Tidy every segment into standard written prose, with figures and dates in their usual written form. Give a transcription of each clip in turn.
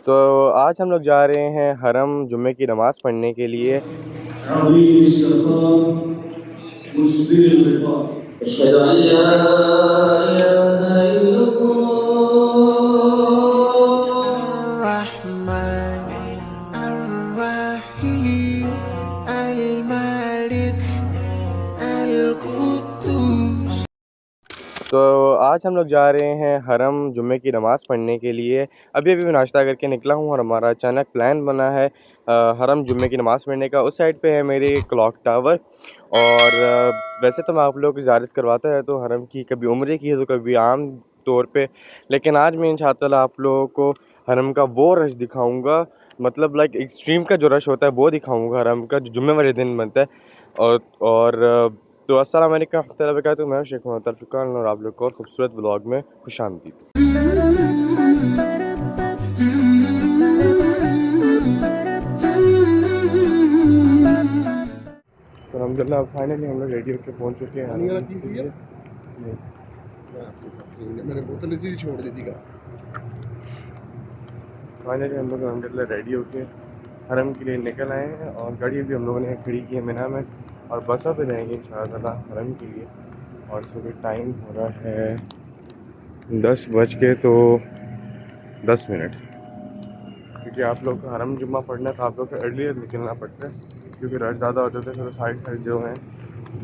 तो आज हम लोग जा रहे हैं हरम जुम्मे की नमाज़ पढ़ने के लिए। तो आज हम लोग जा रहे हैं हरम जुम्मे की नमाज़ पढ़ने के लिए। अभी अभी मैं नाश्ता करके निकला हूँ और हमारा अचानक प्लान बना है हरम जुम्मे की नमाज़ पढ़ने का। उस साइड पे है मेरी क्लॉक टावर। और वैसे तो मैं आप लोगों की ज़ियारत करवाता है तो हरम की, कभी उम्रे की है तो कभी आम तौर पे, लेकिन आज मैं इंशाअल्लाह आप लोगों को हरम का वो रश दिखाऊंगा, मतलब लाइक एक्सट्रीम का जो रश होता है वो दिखाऊंगा हरम का, जो जुम्मे वाले दिन बनता है। और तो अस्सलाम वालेकुम रहमतुल्लाहि व बरकातुहू। मैं शेख मोहम्मद तौफीक और आप लोग को और खूबसूरत व्लॉग में खुशामदीद। तो अल्हम्दुलिल्लाह फाइनली हम लोग रेडी होकर पहुंच चुके हैं। मैंने बोतल इसी छोड़ दी थी। फाइनली हम लोग अल्हम्दुलिल्लाह रेडी होके हरम के लिए निकल आए हैं और गाड़ी भी हम लोगों ने खड़ी की है मिना में और बसों पे जाएंगे इंशाअल्लाह हरम के लिए। और सुबह टाइम हो रहा है 10:10, क्योंकि आप लोग को हरम जुम्मा पढ़ना तो आप लोग को अर्लियर निकलना पड़ता है, क्योंकि रश ज़्यादा हो जाता है फिर साइड जो हैं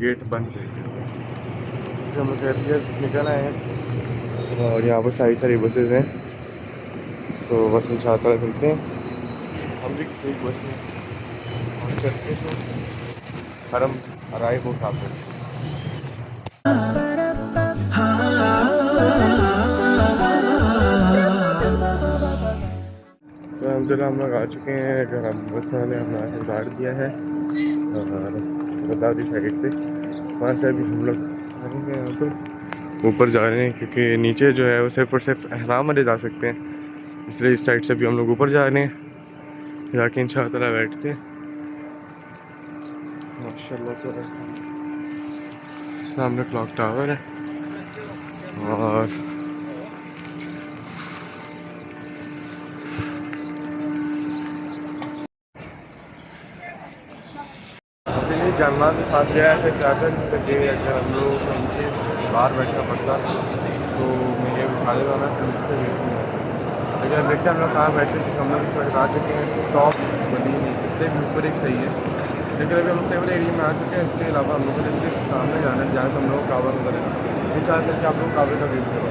गेट बंद करके। इसलिए हम लोग अर्लियर निकल आए हैं और यहाँ पर सारी बसेज़ हैं, तो बस इंशाअल्लाह चलते हैं हम भी किसी एक बस में और चलते हैं हरम अराइव हो काफिर। तो अल्हम्दुलिल्लाह हम लोग आ चुके हैं घर। हम बस वाले हमने आकर उतार दिया है और बाज़ारी साइड पे, वहाँ से अभी हम लोग आ रहे हैं यहाँ पर ऊपर जा रहे हैं, क्योंकि नीचे जो है वो सिर्फ और सिर्फ एहराम वाले जा सकते हैं, इसलिए इस साइड से भी हम लोग ऊपर जा रहे हैं, जाके इंशाअल्लाह बैठते हैं। माशाल्लाह तो सामने क्लॉक टावर है और चलिए जानना भी साथ गया है, फिर क्या करके अगर हम लोग इनके बाहर बैठना पड़ता तो मैं ये बिछाने वाला फिर मुझसे बैठूँ, लेकिन अब देखते हैं हम लोग कहाँ बैठे, क्योंकि हम लोग इस वक्त आ चुके हैं टॉप बनी, इससे भी ऊपर एक सही है, लेकिन अभी हम सेवल एरिया में आ चुके हैं। इसके अलावा हम लोगों ने इसके सामने जाना है जहाँ से हम लोग काबा नजर है, इंशाअल्लाह करके आप लोग काबे का व्यू करो।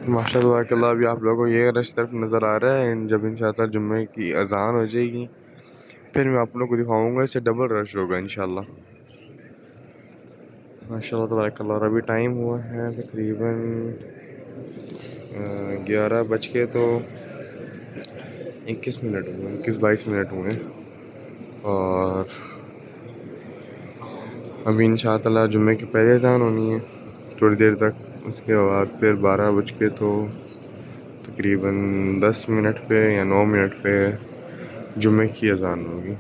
माशाअल्लाह अल्लाह, अभी आप लोगों को ये रश तरफ नज़र आ रहा है। जब इंशाअल्लाह जुम्मे की अजान हो जाएगी फिर मैं आप लोगों को दिखाऊंगा, इससे डबल रश होगा इंशाअल्लाह। माशाअल्लाह तबारकल्लाह। और अभी टाइम हुआ है तकरीबन 11:21 हुए, 21-22 हुए। और अभी इंशाअल्लाह जुम्मे की पहले अजान होनी है थोड़ी देर तक, उसके बाद फिर 12 बज के तो तकरीबन 10 मिनट पे या 9 मिनट पे जुम्मे की अजान होगी,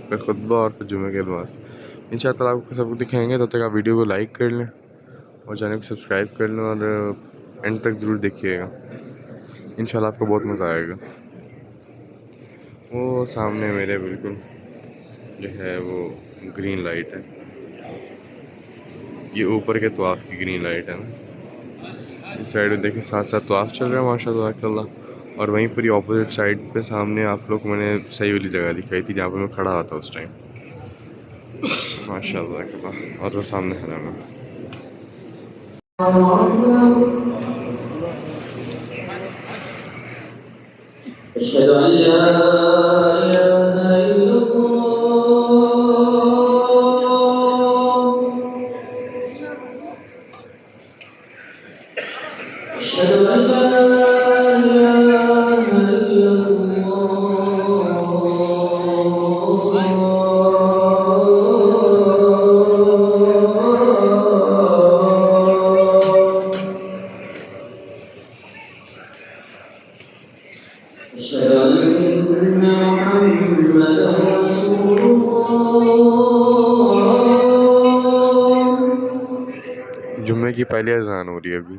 फिर खुतबा और फिर जुम्मे के बाद इंशाअल्लाह आपको सब कुछ दिखाएंगे। तब तक आप वीडियो को लाइक कर लें और चैनल को सब्सक्राइब कर लें और एंड तक ज़रूर देखिएगा, इंशाअल्लाह आपको बहुत मज़ा आएगा। वो सामने मेरे बिल्कुल जो है वो ग्रीन लाइट है, ये ऊपर के तवाफ़ की ग्रीन लाइट है ना, इस साइड में देखें साथ साथ तवाफ़ चल रहा है माशाअल्लाह। और वहीं पर ऑपोजिट साइड पे सामने आप लोग को मैंने सही वाली जगह दिखाई थी जहाँ पर मैं खड़ा हुआ था उस टाइम, माशाअल्लाह। और वो सामने हरम है। जुम्मे की पहली अज़ान हो रही है अभी।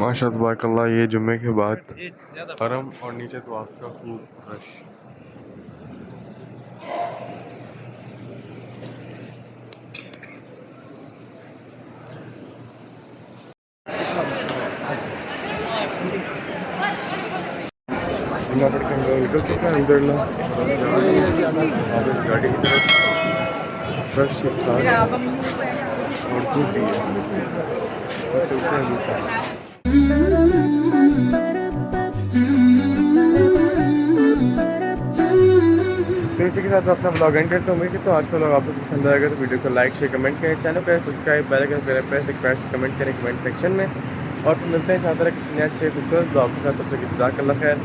माशाअल्लाह तबारकल्लाह, ये जुम्मे के बाद हरम और नीचे तवाफ का खूब रश। पड़ के हम लोग निकल चुके हैं अल्हम्दुलिल्लाह। गाड़ी की तरफ फ्रेश इफ्तार और दूध भी है। बस चलते हैं दूसरा। तो इसी के साथ मैं अपना ब्लॉग एंड करता हूँ। उम्मीद तो आज का ब्लॉग आपको पसंद आएगा, तो वीडियो को लाइक शेयर कमेंट करें, चैनल को सब्सक्राइब बेल आइकन प्रेस एक प्यार से कमेंट करें कमेंट सेक्शन में। और फिर मिलते हैं चाहते हैं किसी नए अच्छे खूबसूरत ब्लॉग के साथ। तब तक जज़ाकल्लाह खैर।